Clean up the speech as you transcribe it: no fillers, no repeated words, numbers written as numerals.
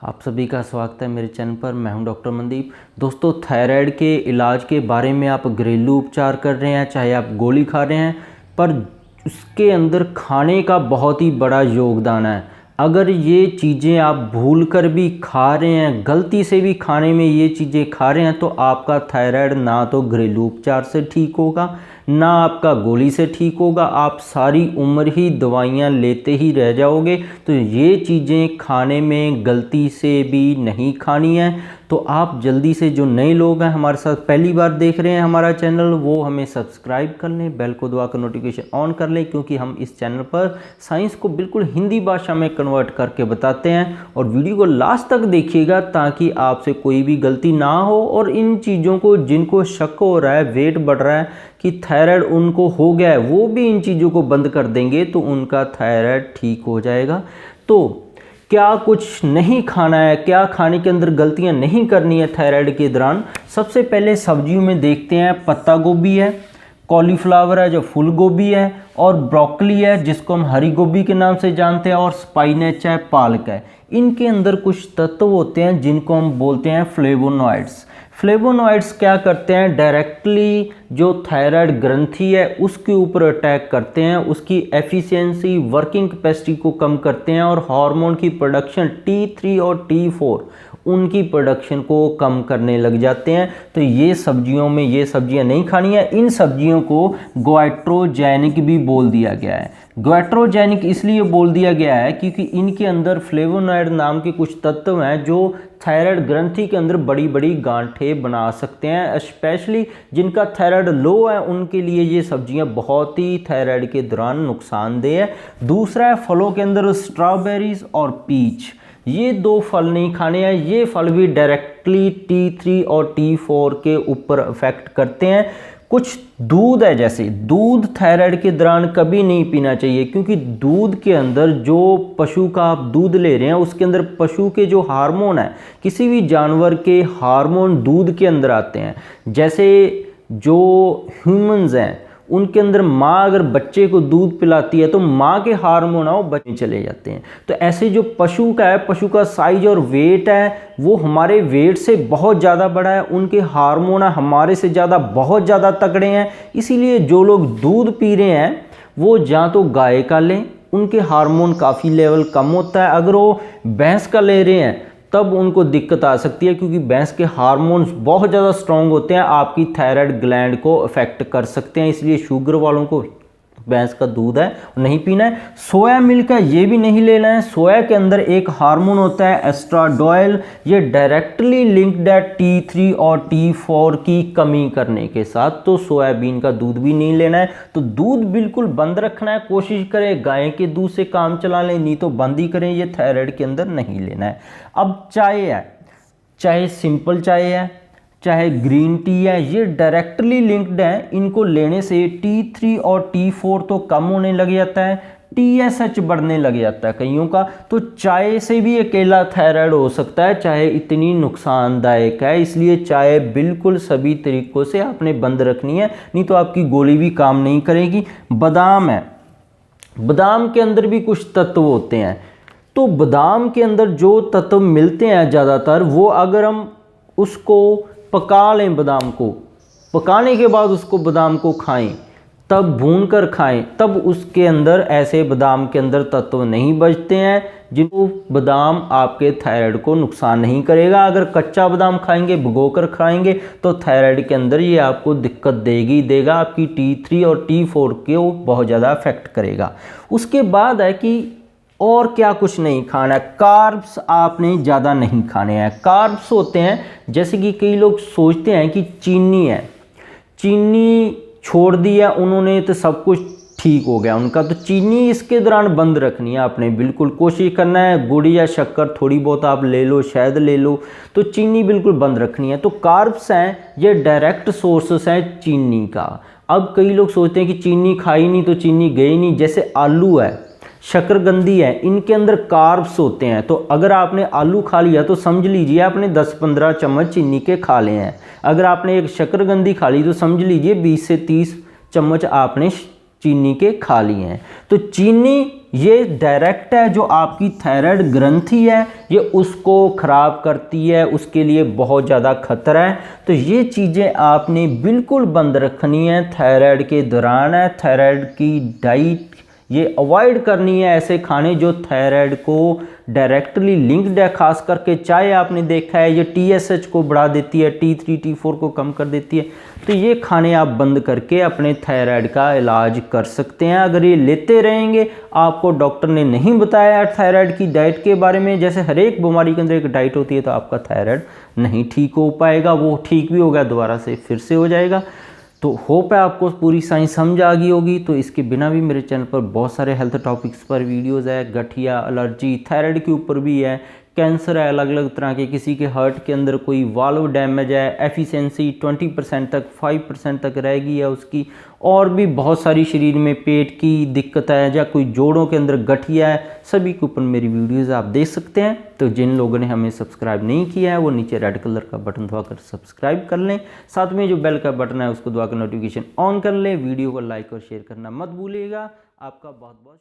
आप सभी का स्वागत है मेरे चैनल पर। मैं हूं डॉक्टर मनदीप। दोस्तों, थायराइड के इलाज के बारे में आप घरेलू उपचार कर रहे हैं, चाहे आप गोली खा रहे हैं, पर उसके अंदर खाने का बहुत ही बड़ा योगदान है। अगर ये चीज़ें आप भूल कर भी खा रहे हैं, गलती से भी खाने में ये चीज़ें खा रहे हैं, तो आपका थायराइड ना तो घरेलू उपचार से ठीक होगा, ना आपका गोली से ठीक होगा। आप सारी उम्र ही दवाइयाँ लेते ही रह जाओगे। तो ये चीज़ें खाने में गलती से भी नहीं खानी है। तो आप जल्दी से, जो नए लोग हैं हमारे साथ पहली बार देख रहे हैं हमारा चैनल, वो हमें सब्सक्राइब कर लें, बेल को दबाकर नोटिफिकेशन ऑन कर लें, क्योंकि हम इस चैनल पर साइंस को बिल्कुल हिंदी भाषा में कन्वर्ट करके बताते हैं। और वीडियो को लास्ट तक देखिएगा ताकि आपसे कोई भी गलती ना हो। और इन चीज़ों को, जिनको शक हो रहा है, वेट बढ़ रहा है कि थायराइड उनको हो गया है, वो भी इन चीज़ों को बंद कर देंगे तो उनका थायराइड ठीक हो जाएगा। तो क्या कुछ नहीं खाना है, क्या खाने के अंदर गलतियां नहीं करनी है थायराइड के दौरान? सबसे पहले सब्जियों में देखते हैं, पत्ता गोभी है, कॉलीफ्लावर है जो फूल गोभी है, और ब्रोकली है जिसको हम हरी गोभी के नाम से जानते हैं, और स्पाइनेच है, पालक है। इनके अंदर कुछ तत्व होते हैं जिनको हम बोलते हैं फ्लेवोनॉइड्स। फ्लेवोनॉइड्स क्या करते हैं? डायरेक्टली जो थायराइड ग्रंथि है उसके ऊपर अटैक करते हैं, उसकी एफिशिएंसी, वर्किंग कैपेसिटी को कम करते हैं, और हार्मोन की प्रोडक्शन T3 और T4 उनकी प्रोडक्शन को कम करने लग जाते हैं। तो ये सब्जियों में, ये सब्जियां नहीं खानी है। इन सब्जियों को गोइट्रोजेनिक भी बोल दिया गया है। गोइट्रोजेनिक इसलिए बोल दिया गया है क्योंकि इनके अंदर फ्लेवोनॉइड नाम के कुछ तत्व हैं जो थायराइड ग्रंथि के अंदर बड़ी बड़ी गांठें बना सकते हैं। स्पेशली जिनका थायराइड लो है उनके लिए ये सब्जियां बहुत ही थायराइड के दौरान नुकसानदेह है। दूसरा है फलों के अंदर स्ट्रॉबेरीज और पीच। ये दो फल नहीं खाने हैं। ये फल भी डायरेक्टली T3 और T4 के ऊपर अफेक्ट करते हैं। कुछ दूध है, जैसे दूध थायराइड के दौरान कभी नहीं पीना चाहिए, क्योंकि दूध के अंदर, जो पशु का आप दूध ले रहे हैं उसके अंदर पशु के जो हार्मोन है, किसी भी जानवर के हार्मोन दूध के अंदर आते हैं। जैसे जो ह्यूमंस हैं उनके अंदर माँ अगर बच्चे को दूध पिलाती है तो माँ के हार्मोन वो बच्चे चले जाते हैं। तो ऐसे जो पशु का है, पशु का साइज और वेट है वो हमारे वेट से बहुत ज़्यादा बड़ा है, उनके हार्मोन हमारे से ज़्यादा, बहुत ज़्यादा तगड़े हैं। इसीलिए जो लोग दूध पी रहे हैं वो या तो गाय का लें, उनके हार्मोन काफ़ी लेवल कम होता है। अगर वो भैंस का ले रहे हैं तब उनको दिक्कत आ सकती है, क्योंकि भैंस के हार्मोन्स बहुत ज़्यादा स्ट्रॉन्ग होते हैं, आपकी थायराइड ग्लैंड को अफेक्ट कर सकते हैं। इसलिए शुगर वालों को भैंस का दूध है नहीं पीना है। सोया मिल्क है, ये भी नहीं लेना है। सोया के अंदर एक हार्मोन होता है एस्ट्राडोयल, ये डायरेक्टली लिंक्ड है T3 और T4 की कमी करने के साथ। तो सोयाबीन का दूध भी नहीं लेना है। तो दूध बिल्कुल बंद रखना है। कोशिश करें गाय के दूध से काम चला लें, नहीं तो बंद ही करें, ये थायराइड के अंदर नहीं लेना है। अब चाय है, चाहे सिंपल चाय है, चाहे ग्रीन टी है, ये डायरेक्टली लिंक्ड है। इनको लेने से T3 और T4 तो कम होने लग जाता है, TSH बढ़ने लग जाता है कईयों का। तो चाय से भी अकेला थायराइड हो सकता है, चाहे इतनी नुकसानदायक है। इसलिए चाय बिल्कुल सभी तरीकों से आपने बंद रखनी है, नहीं तो आपकी गोली भी काम नहीं करेगी। बादाम है, बादाम के अंदर भी कुछ तत्व होते हैं। तो बादाम के अंदर जो तत्व मिलते हैं ज़्यादातर, वो अगर हम उसको पका लें, बादाम को पकाने के बाद उसको बादाम को खाएं, तब भून कर खाएं, तब उसके अंदर ऐसे बादाम के अंदर तत्व नहीं बचते हैं जिनको बादाम आपके थायराइड को नुकसान नहीं करेगा। अगर कच्चा बादाम खाएंगे, भिगोकर खाएंगे, तो थायराइड के अंदर ये आपको दिक्कत देगा, आपकी T3 और T4 को बहुत ज़्यादा अफेक्ट करेगा। उसके बाद है कि और क्या कुछ नहीं खाना है। कार्ब्स आपने ज़्यादा नहीं खाने हैं। कार्ब्स होते हैं, जैसे कि कई लोग सोचते हैं कि चीनी है, चीनी छोड़ दिया उन्होंने तो सब कुछ ठीक हो गया उनका। तो चीनी इसके दौरान बंद रखनी है आपने, बिल्कुल कोशिश करना है। गुड़ या शक्कर थोड़ी बहुत आप ले लो, शायद ले लो, तो चीनी बिल्कुल बंद रखनी है। तो कार्ब्स हैं, ये डायरेक्ट सोर्सेस हैं चीनी का। अब कई लोग सोचते हैं कि चीनी खाई नहीं तो चीनी गई नहीं। जैसे आलू है, शकरकंदी है, इनके अंदर कार्ब्स होते हैं। तो अगर आपने आलू खा लिया तो समझ लीजिए आपने 10-15 चम्मच चीनी के खा लिए हैं। अगर आपने एक शकरकंदी खा ली तो समझ लीजिए 20 से 30 चम्मच आपने चीनी के खा लिए हैं। तो चीनी ये डायरेक्ट है, जो आपकी थायराइड ग्रंथि है ये उसको ख़राब करती है, उसके लिए बहुत ज़्यादा खतरा है। तो ये चीज़ें आपने बिल्कुल बंद रखनी है थायराइड के दौरान है। थायराइड की डाइट ये अवॉइड करनी है, ऐसे खाने जो थायराइड को डायरेक्टली लिंक्ड है। खास करके चाय आपने देखा है ये TSH को बढ़ा देती है, T3 T4 को कम कर देती है। तो ये खाने आप बंद करके अपने थायराइड का इलाज कर सकते हैं। अगर ये लेते रहेंगे, आपको डॉक्टर ने नहीं बताया थायराइड की डाइट के बारे में, जैसे हर एक बीमारी के अंदर एक डाइट होती है, तो आपका थायराइड नहीं ठीक हो पाएगा। वो ठीक भी होगा दोबारा से फिर से हो जाएगा। तो होप है आपको पूरी साइंस समझ आ गई होगी। तो इसके बिना भी मेरे चैनल पर बहुत सारे हेल्थ टॉपिक्स पर वीडियोस है, गठिया, एलर्जी, थायराइड के ऊपर भी है, कैंसर है अलग अलग तरह के, किसी के हार्ट के अंदर कोई वाल्व डैमेज है, एफिशिएंसी 20% तक 5% तक रहेगी है उसकी, और भी बहुत सारी शरीर में पेट की दिक्कत है या कोई जोड़ों के अंदर गठिया है, सभी के ऊपर मेरी वीडियोस आप देख सकते हैं। तो जिन लोगों ने हमें सब्सक्राइब नहीं किया है वो नीचे रेड कलर का बटन दबाकर सब्सक्राइब कर लें, साथ में जो बेल का बटन है उसको दबाकर नोटिफिकेशन ऑन कर लें। वीडियो को लाइक और शेयर करना मत भूलिएगा। आपका बहुत बहुत